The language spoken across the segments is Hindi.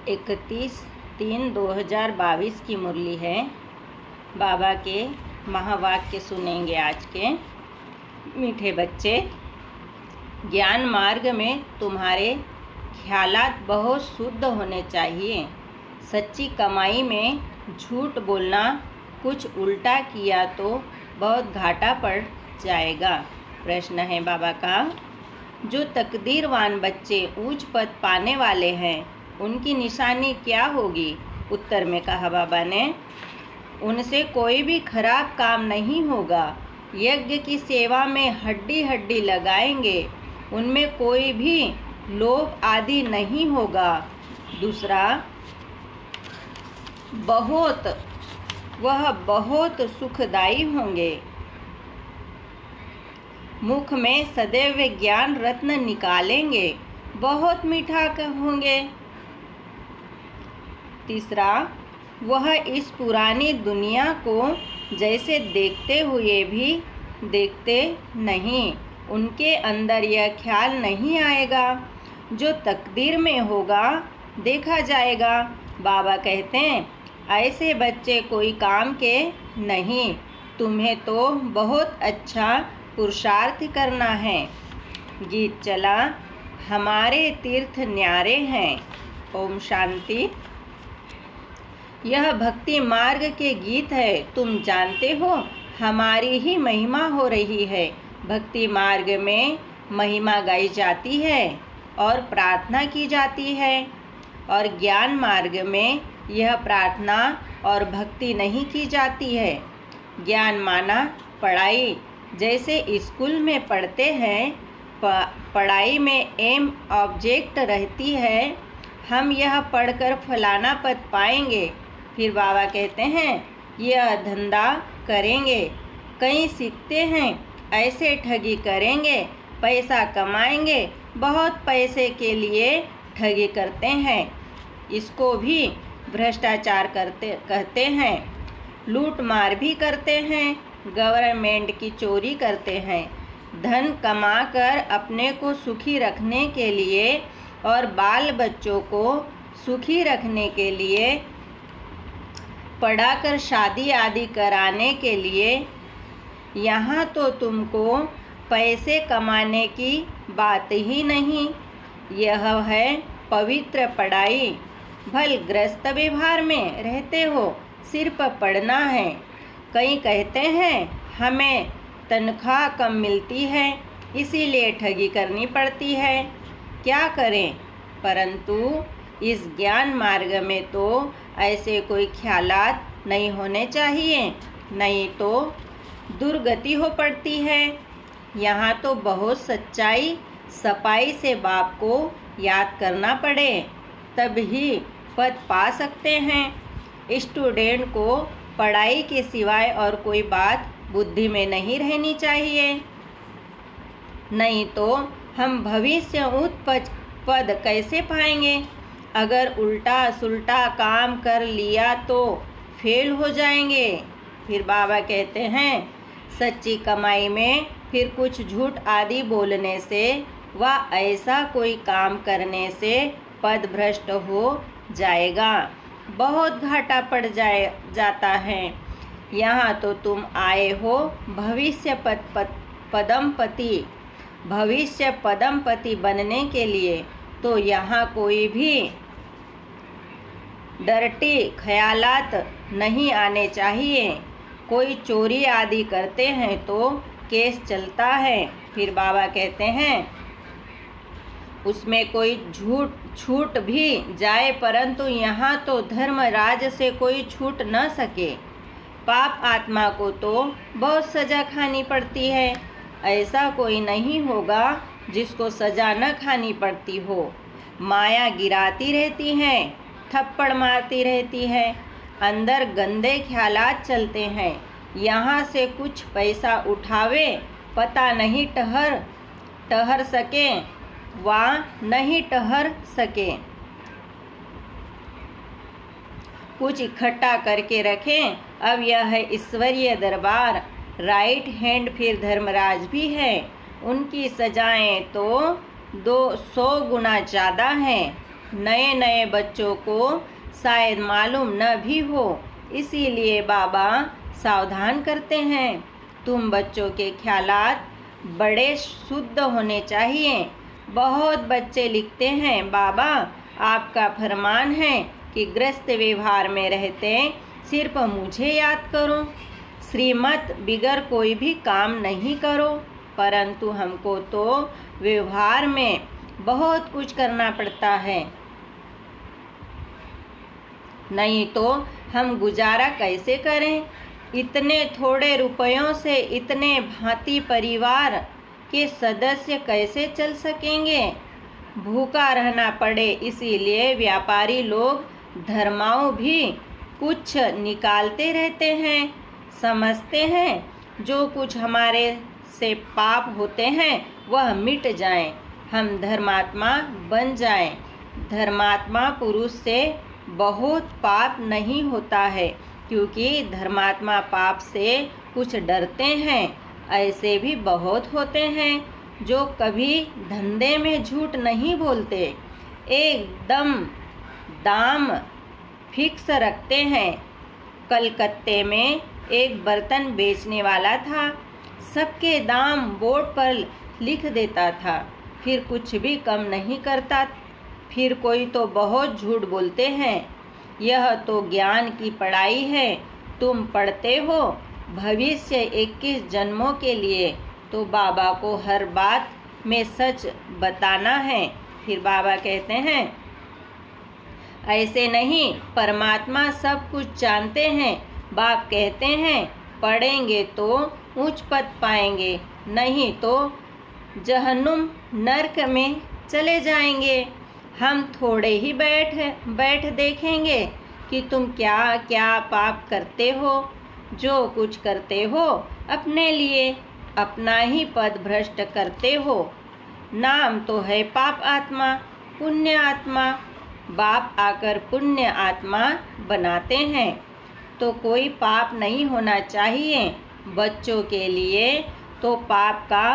31/3/2022 की मुरली है। बाबा के महावाक्य सुनेंगे आज के। मीठे बच्चे, ज्ञान मार्ग में तुम्हारे ख्यालात बहुत शुद्ध होने चाहिए। सच्ची कमाई में झूठ बोलना, कुछ उल्टा किया तो बहुत घाटा पड़ जाएगा। प्रश्न है बाबा का, जो तकदीरवान बच्चे ऊंच पद पाने वाले हैं उनकी निशानी क्या होगी? उत्तर में कहा बाबा ने, उनसे कोई भी खराब काम नहीं होगा। यज्ञ की सेवा में हड्डी हड्डी लगाएंगे, उनमें कोई भी लोभ आदि नहीं होगा। दूसरा, वह बहुत सुखदायी होंगे। मुख में सदैव ज्ञान रत्न निकालेंगे, बहुत मीठा होंगे। तीसरा, वह इस पुरानी दुनिया को जैसे देखते हुए भी देखते नहीं, उनके अंदर यह ख्याल नहीं आएगा, जो तकदीर में होगा देखा जाएगा। बाबा कहते हैं, ऐसे बच्चे कोई काम के नहीं, तुम्हें तो बहुत अच्छा पुरुषार्थ करना है। गीत चला, हमारे तीर्थ न्यारे हैं। ओम शांति। यह भक्ति मार्ग के गीत है। तुम जानते हो, हमारी ही महिमा हो रही है। भक्ति मार्ग में महिमा गाई जाती है और प्रार्थना की जाती है, और ज्ञान मार्ग में यह प्रार्थना और भक्ति नहीं की जाती है। ज्ञान माना पढ़ाई, जैसे स्कूल में पढ़ते हैं, पढ़ाई में एम ऑब्जेक्ट रहती है, हम यह पढ़कर फलाना पद पाएंगे। फिर बाबा कहते हैं, यह धंधा करेंगे, कहीं सीखते हैं, ऐसे ठगी करेंगे, पैसा कमाएंगे, बहुत पैसे के लिए ठगी करते हैं, इसको भी भ्रष्टाचार कहते हैं। लूट मार भी करते हैं, गवर्नमेंट की चोरी करते हैं। धन कमाकर अपने को सुखी रखने के लिए और बाल बच्चों को सुखी रखने के लिए, पढ़ाकर शादी आदि कराने के लिए, यहाँ तो तुमको पैसे कमाने की बात ही नहीं। यह है पवित्र पढ़ाई। भल ग्रस्त व्यवहार में रहते हो, सिर्फ पढ़ना है। कई कहते हैं, हमें तनख्वाह कम मिलती है, इसीलिए ठगी करनी पड़ती है। क्या करें? परंतु इस ज्ञान मार्ग में तो ऐसे कोई ख्यालात नहीं होने चाहिए, नहीं तो दुर्गति हो पड़ती है। यहाँ तो बहुत सच्चाई सफाई से बाप को याद करना पड़े, तब ही पद पा सकते हैं। स्टूडेंट को पढ़ाई के सिवाय और कोई बात बुद्धि में नहीं रहनी चाहिए, नहीं तो हम भविष्य उच्च पद कैसे पाएंगे? अगर उल्टा सुल्टा काम कर लिया तो फेल हो जाएंगे। फिर बाबा कहते हैं, सच्ची कमाई में फिर कुछ झूठ आदि बोलने से व ऐसा कोई काम करने से पद भ्रष्ट हो जाएगा, बहुत घाटा पड़ जाता है। यहाँ तो तुम आए हो भविष्य पदमपति बनने के लिए, तो यहाँ कोई भी डर्टी ख्यालात नहीं आने चाहिए। कोई चोरी आदि करते हैं तो केस चलता है। फिर बाबा कहते हैं, उसमें कोई छूट भी जाए, परंतु यहाँ तो धर्मराज से कोई छूट न सके। पाप आत्मा को तो बहुत सजा खानी पड़ती है, ऐसा कोई नहीं होगा जिसको सजा न खानी पड़ती हो। माया गिराती रहती है, थप्पड़ मारती रहती है, अंदर गंदे ख्यालात चलते हैं। यहाँ से कुछ पैसा उठावे, पता नहीं ठहर सके व नहीं ठहर सके, कुछ इकट्ठा करके रखें। अब यह है ईश्वरीय दरबार, राइट हैंड फिर धर्मराज भी है, उनकी सजाएं तो 200 गुना ज़्यादा हैं। नए नए बच्चों को शायद मालूम न भी हो, इसीलिए बाबा सावधान करते हैं। तुम बच्चों के ख्यालात बड़े शुद्ध होने चाहिए। बहुत बच्चे लिखते हैं, बाबा आपका फरमान है कि गृहस्थ व्यवहार में रहते सिर्फ मुझे याद करो, श्रीमत बिगर कोई भी काम नहीं करो। परंतु हमको तो व्यवहार में बहुत कुछ करना पड़ता है, नहीं तो हम गुजारा कैसे करें? इतने थोड़े रुपयों से इतने भांति परिवार के सदस्य कैसे चल सकेंगे? भूखा रहना पड़े, इसीलिए व्यापारी लोग धर्माओं भी कुछ निकालते रहते हैं। समझते हैं जो कुछ हमारे से पाप होते हैं वह मिट जाएं, हम धर्मात्मा बन जाएं। धर्मात्मा पुरुष से बहुत पाप नहीं होता है, क्योंकि धर्मात्मा पाप से कुछ डरते हैं। ऐसे भी बहुत होते हैं जो कभी धंधे में झूठ नहीं बोलते, एकदम दाम फिक्स रखते हैं। कलकत्ते में एक बर्तन बेचने वाला था, सबके दाम बोर्ड पर लिख देता था, फिर कुछ भी कम नहीं करता। फिर कोई तो बहुत झूठ बोलते हैं। यह तो ज्ञान की पढ़ाई है, तुम पढ़ते हो भविष्य 21 जन्मों के लिए, तो बाबा को हर बात में सच बताना है। फिर बाबा कहते हैं ऐसे नहीं, परमात्मा सब कुछ जानते हैं। बाप कहते हैं पढ़ेंगे तो उच्च पद पाएंगे, नहीं तो जहन्नुम नरक में चले जाएंगे। हम थोड़े ही बैठ देखेंगे कि तुम क्या क्या पाप करते हो। जो कुछ करते हो अपने लिए, अपना ही पद भ्रष्ट करते हो। नाम तो है पाप आत्मा, पुण्य आत्मा। बाप आकर पुण्य आत्मा बनाते हैं, तो कोई पाप नहीं होना चाहिए। बच्चों के लिए तो पाप का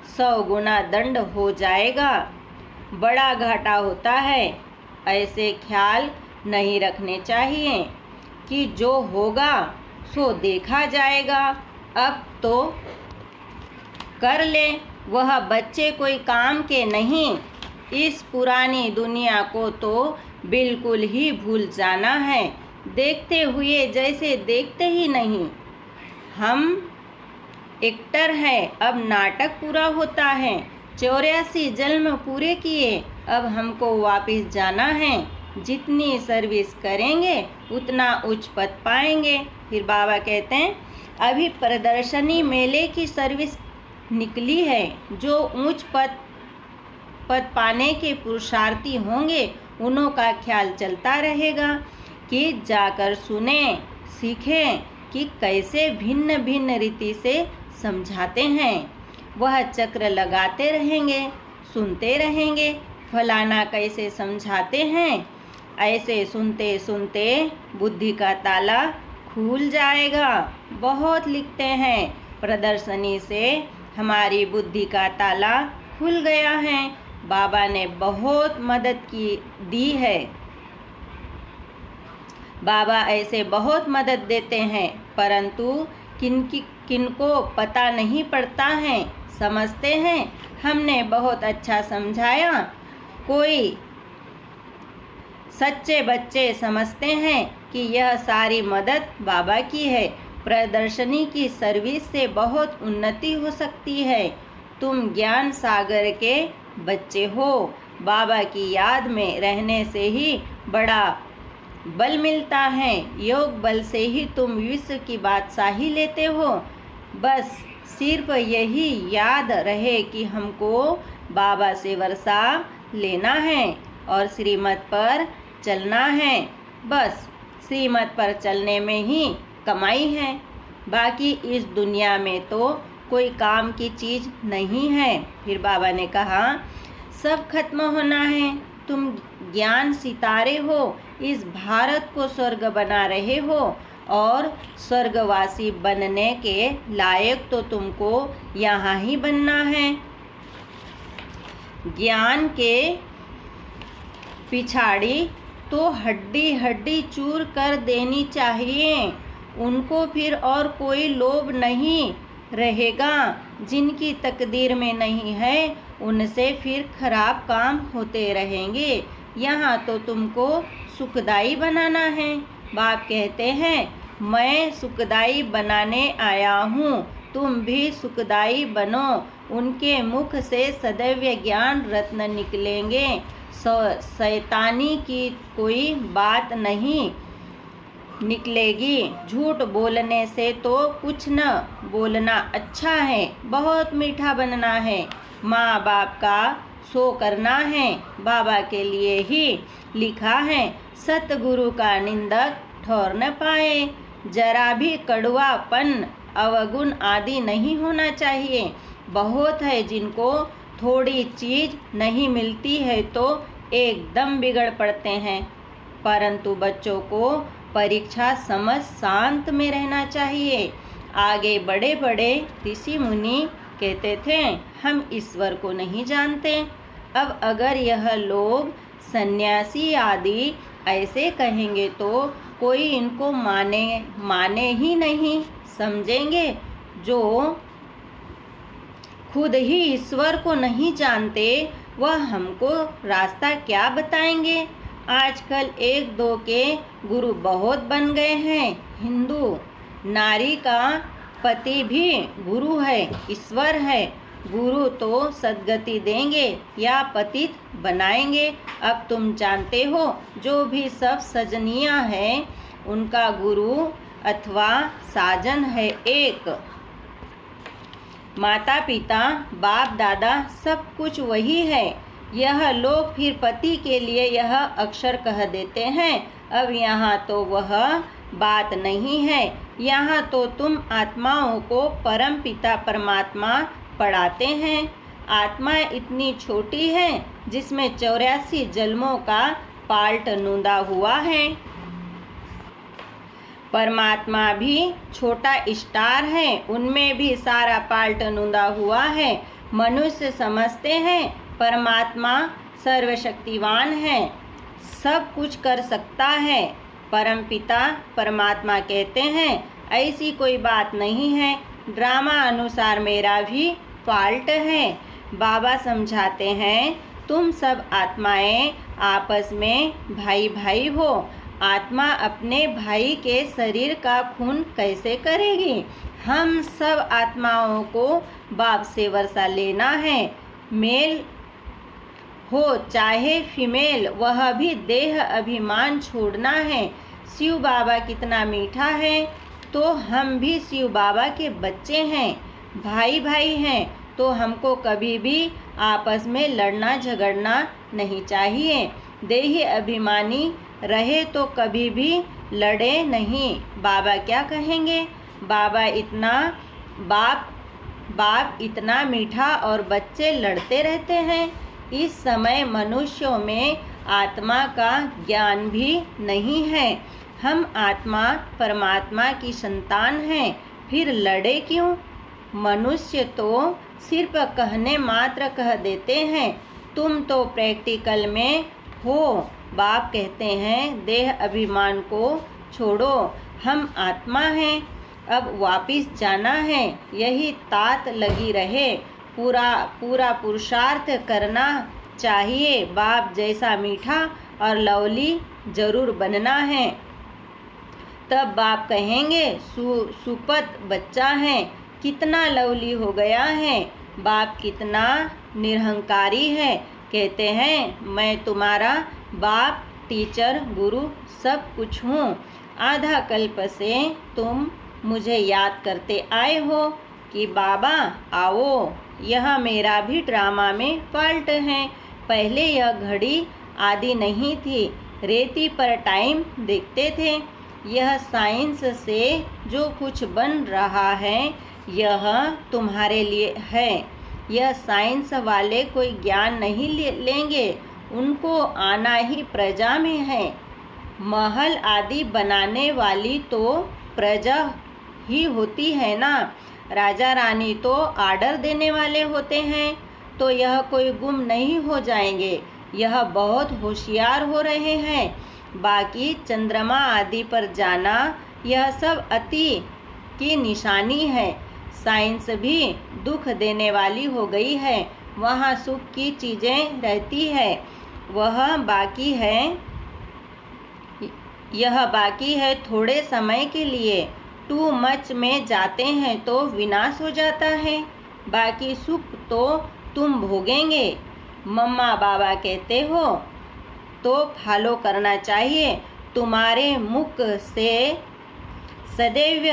100 गुना दंड हो जाएगा, बड़ा घाटा होता है। ऐसे ख्याल नहीं रखने चाहिए कि जो होगा सो देखा जाएगा, अब तो कर ले। वह बच्चे कोई काम के नहीं। इस पुरानी दुनिया को तो बिल्कुल ही भूल जाना है, देखते हुए जैसे देखते ही नहीं। हम एक्टर हैं, अब नाटक पूरा होता है। 84 जन्म पूरे किए, अब हमको वापस जाना है। जितनी सर्विस करेंगे उतना उच्च पद पाएंगे। फिर बाबा कहते हैं अभी प्रदर्शनी मेले की सर्विस निकली है। जो उच्च पद पाने के पुरुषार्थी होंगे उन्हों का ख्याल चलता रहेगा कि जाकर सुने सीखें कि कैसे भिन्न भिन्न रीति से समझाते हैं। वह चक्र लगाते रहेंगे, सुनते रहेंगे फलाना कैसे समझाते हैं। ऐसे सुनते सुनते बुद्धि का ताला खुल जाएगा। बहुत लिखते हैं प्रदर्शनी से हमारी बुद्धि का ताला खुल गया है। बाबा ने बहुत मदद दी है। बाबा ऐसे बहुत मदद देते हैं, परंतु किनको पता नहीं पड़ता है। समझते हैं हमने बहुत अच्छा समझाया। कोई सच्चे बच्चे समझते हैं कि यह सारी मदद बाबा की है। प्रदर्शनी की सर्विस से बहुत उन्नति हो सकती है। तुम ज्ञान सागर के बच्चे हो। बाबा की याद में रहने से ही बड़ा बल मिलता है। योग बल से ही तुम विश्व की बादशाही लेते हो। बस सिर्फ यही याद रहे कि हमको बाबा से वर्षा लेना है और श्रीमत पर चलना है। बस श्रीमत पर चलने में ही कमाई है। बाकी इस दुनिया में तो कोई काम की चीज़ नहीं है। फिर बाबा ने कहा सब खत्म होना है। तुम ज्ञान सितारे हो, इस भारत को स्वर्ग बना रहे हो और स्वर्गवासी बनने के लायक तो तुमको यहाँ ही बनना है। ज्ञान के पिछाड़ी तो हड्डी हड्डी चूर कर देनी चाहिए। उनको फिर और कोई लोभ नहीं रहेगा। जिनकी तकदीर में नहीं है उनसे फिर खराब काम होते रहेंगे। यहाँ तो तुमको सुखदाई बनाना है। बाप कहते हैं मैं सुखदाई बनाने आया हूँ, तुम भी सुखदाई बनो। उनके मुख से सदैव ज्ञान रत्न निकलेंगे। शैतानी की कोई बात नहीं निकलेगी। झूठ बोलने से तो कुछ न बोलना अच्छा है, बहुत मीठा बनना है। माँ बाप का सो करना है। बाबा के लिए ही लिखा है, सतगुरु का निंदक ठौर न पाए। जरा भी कड़वापन अवगुण आदि नहीं होना चाहिए। बहुत है जिनको थोड़ी चीज नहीं मिलती है तो एकदम बिगड़ पड़ते हैं, परंतु बच्चों को परीक्षा समझ शांत में रहना चाहिए। आगे बड़े बड़े ऋषि मुनि कहते थे हम ईश्वर को नहीं जानते। अब अगर यह लोग सन्यासी आदि ऐसे कहेंगे तो कोई इनको माने ही नहीं। समझेंगे जो खुद ही ईश्वर को नहीं जानते वह हमको रास्ता क्या बताएंगे। आजकल एक दो के गुरु बहुत बन गए हैं। हिंदू नारी का पति भी गुरु है, ईश्वर है। गुरु तो सद्गति देंगे या पतित बनाएंगे। अब तुम जानते हो जो भी सब सजनियां हैं उनका गुरु अथवा साजन है एक। माता पिता बाप दादा सब कुछ वही है। यह लोग फिर पति के लिए यह अक्षर कह देते हैं। अब यहाँ तो वह बात नहीं है। यहाँ तो तुम आत्माओं को परम पिता परमात्मा पढ़ाते हैं। आत्मा इतनी छोटी है जिसमें 84 जन्मों का पाल्ट नूंदा हुआ है। परमात्मा भी छोटा स्टार है, उनमें भी सारा पाल्ट नूंदा हुआ है। मनुष्य समझते हैं परमात्मा सर्वशक्तिवान है, सब कुछ कर सकता है। परमपिता परमात्मा कहते हैं ऐसी कोई बात नहीं है, ड्रामा अनुसार मेरा भी फाल्ट है। बाबा समझाते हैं तुम सब आत्माएं आपस में भाई भाई हो। आत्मा अपने भाई के शरीर का खून कैसे करेगी। हम सब आत्माओं को बाप से वर्षा लेना है। मेल हो चाहे फीमेल, वह भी देह अभिमान छोड़ना है। शिव बाबा कितना मीठा है, तो हम भी शिव बाबा के बच्चे हैं, भाई भाई हैं। तो हमको कभी भी आपस में लड़ना झगड़ना नहीं चाहिए। देही अभिमानी रहे तो कभी भी लड़े नहीं। बाबा क्या कहेंगे। बाबा इतना बाप इतना मीठा और बच्चे लड़ते रहते हैं। इस समय मनुष्यों में आत्मा का ज्ञान भी नहीं है। हम आत्मा परमात्मा की संतान हैं, फिर लड़े क्यों। मनुष्य तो सिर्फ कहने मात्र कह देते हैं, तुम तो प्रैक्टिकल में हो। बाप कहते हैं देह अभिमान को छोड़ो, हम आत्मा हैं, अब वापिस जाना है। यही तात लगी रहे, पूरा पुरुषार्थ करना चाहिए। बाप जैसा मीठा और लवली जरूर बनना है। तब बाप कहेंगे सुपत बच्चा है, कितना लवली हो गया है। बाप कितना निरहंकारी है। कहते हैं मैं तुम्हारा बाप टीचर गुरु सब कुछ हूँ। आधा कल्प से तुम मुझे याद करते आए हो कि बाबा आओ। यह मेरा भी ड्रामा में फाल्ट है। पहले यह घड़ी आदि नहीं थी, रेती पर टाइम देखते थे। यह साइंस से जो कुछ बन रहा है यह तुम्हारे लिए है। यह साइंस वाले कोई ज्ञान नहीं लेंगे, उनको आना ही प्रजा में है। महल आदि बनाने वाली तो प्रजा ही होती है ना। राजा रानी तो आर्डर देने वाले होते हैं। तो यह कोई गुम नहीं हो जाएंगे। यह बहुत होशियार हो रहे हैं। बाकी चंद्रमा आदि पर जाना यह सब अति की निशानी है। साइंस भी दुख देने वाली हो गई है। वहाँ सुख की चीज़ें रहती है, यह बाकी है थोड़े समय के लिए। टू मच में जाते हैं तो विनाश हो जाता है। बाकी सुख तो तुम भोगेंगे। मम्मा बाबा कहते हो तो फॉलो करना चाहिए। तुम्हारे मुख से सदैव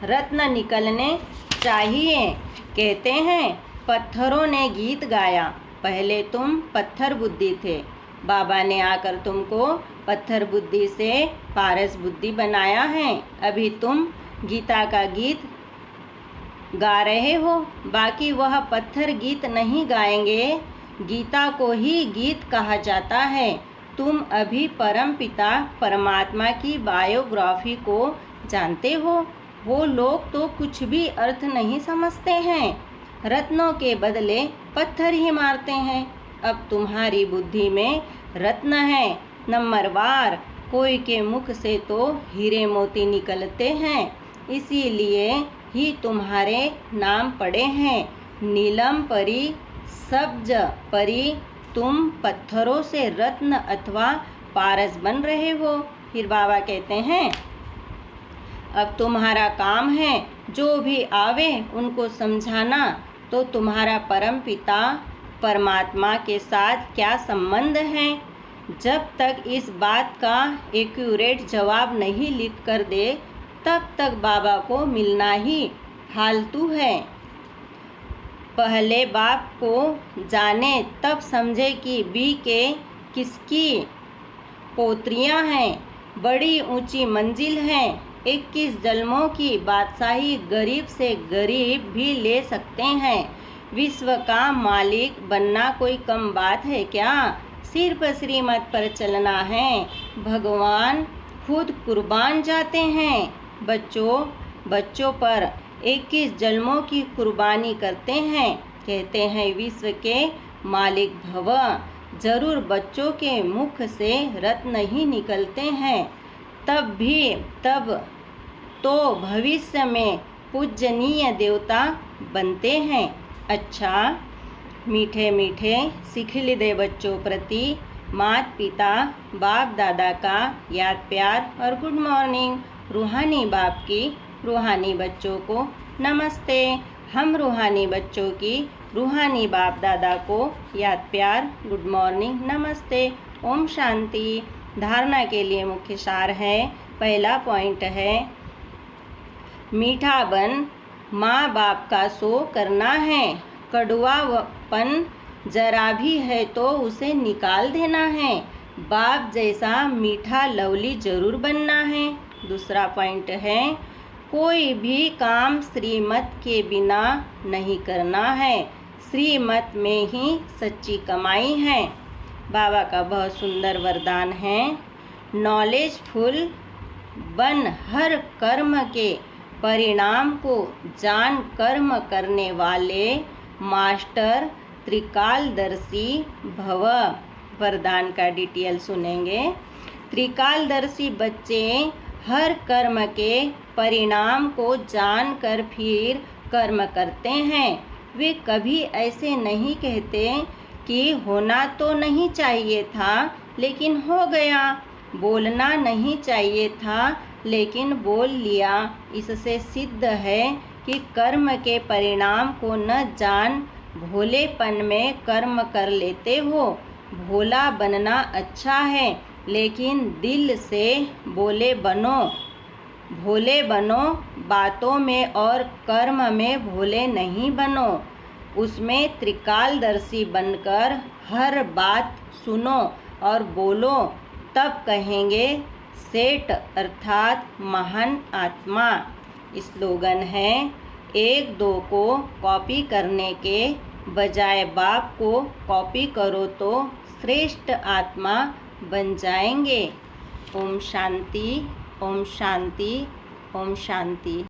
रत्न निकलने चाहिए। कहते हैं पत्थरों ने गीत गाया, पहले तुम पत्थर बुद्धि थे, बाबा ने आकर तुमको पत्थर बुद्धि से पारस बुद्धि बनाया है। अभी तुम गीता का गीत गा रहे हो। बाकी वह पत्थर गीत नहीं गाएंगे, गीता को ही गीत कहा जाता है। तुम अभी परम पिता परमात्मा की बायोग्राफी को जानते हो। वो लोग तो कुछ भी अर्थ नहीं समझते हैं, रत्नों के बदले पत्थर ही मारते हैं। अब तुम्हारी बुद्धि में रत्न है, नंबरवार। कोई के मुख से तो हीरे मोती निकलते हैं, इसीलिए ही तुम्हारे नाम पड़े हैं नीलम परी, सब्ज परी। तुम पत्थरों से रत्न अथवा पारस बन रहे हो। फिर बाबा कहते हैं अब तुम्हारा काम है जो भी आवे उनको समझाना। तो तुम्हारा परम पिता परमात्मा के साथ क्या संबंध है? जब तक इस बात का एक्यूरेट जवाब नहीं लिख कर दे तब तक बाबा को मिलना ही फालतू है। पहले बाप को जाने तब समझे कि बी के किसकी पोत्रियां हैं। बड़ी ऊंची मंजिल है। 21 जन्मों की बादशाही गरीब से गरीब भी ले सकते हैं। विश्व का मालिक बनना कोई कम बात है क्या? सिर्फ श्रीमत पर चलना है। भगवान खुद कुर्बान जाते हैं। बच्चों पर 21 जन्मों की कुर्बानी करते हैं। कहते हैं विश्व के मालिक भव। जरूर बच्चों के मुख से रत्न ही निकलते हैं। तब तो भविष्य में पूजनीय देवता बनते हैं। अच्छा, मीठे मीठे सिखिल दे बच्चों प्रति माता पिता बाप दादा का याद प्यार और गुड मॉर्निंग। रूहानी बाप की रूहानी बच्चों को नमस्ते। हम रूहानी बच्चों की रूहानी बाप दादा को याद प्यार गुड मॉर्निंग नमस्ते। ओम शांति। धारणा के लिए मुख्य सार है। पहला पॉइंट है मीठा बन माँ बाप का शो करना है। कड़वापन जरा भी है तो उसे निकाल देना है। बाप जैसा मीठा लवली जरूर बनना है। दूसरा पॉइंट है कोई भी काम श्रीमत के बिना नहीं करना है। श्रीमत में ही सच्ची कमाई है। बाबा का बहुत सुंदर वरदान है नॉलेजफुल बन हर कर्म के परिणाम को जान कर्म करने वाले मास्टर त्रिकालदर्शी भव। वरदान का डिटेल सुनेंगे। त्रिकालदर्शी बच्चे हर कर्म के परिणाम को जानकर फिर कर्म करते हैं। वे कभी ऐसे नहीं कहते कि होना तो नहीं चाहिए था लेकिन हो गया, बोलना नहीं चाहिए था लेकिन बोल लिया। इससे सिद्ध है कि कर्म के परिणाम को न जान भोलेपन में कर्म कर लेते हो। भोला बनना अच्छा है लेकिन दिल से भोले बनो। बातों में और कर्म में भोले नहीं बनो। उसमें त्रिकालदर्शी बनकर हर बात सुनो और बोलो, तब कहेंगे सेठ अर्थात महान आत्मा। स्लोगन है 1-2 को कॉपी करने के बजाय बाप को कॉपी करो तो श्रेष्ठ आत्मा बन जाएंगे। ओम शांति, ओम शांति, ओम शांति।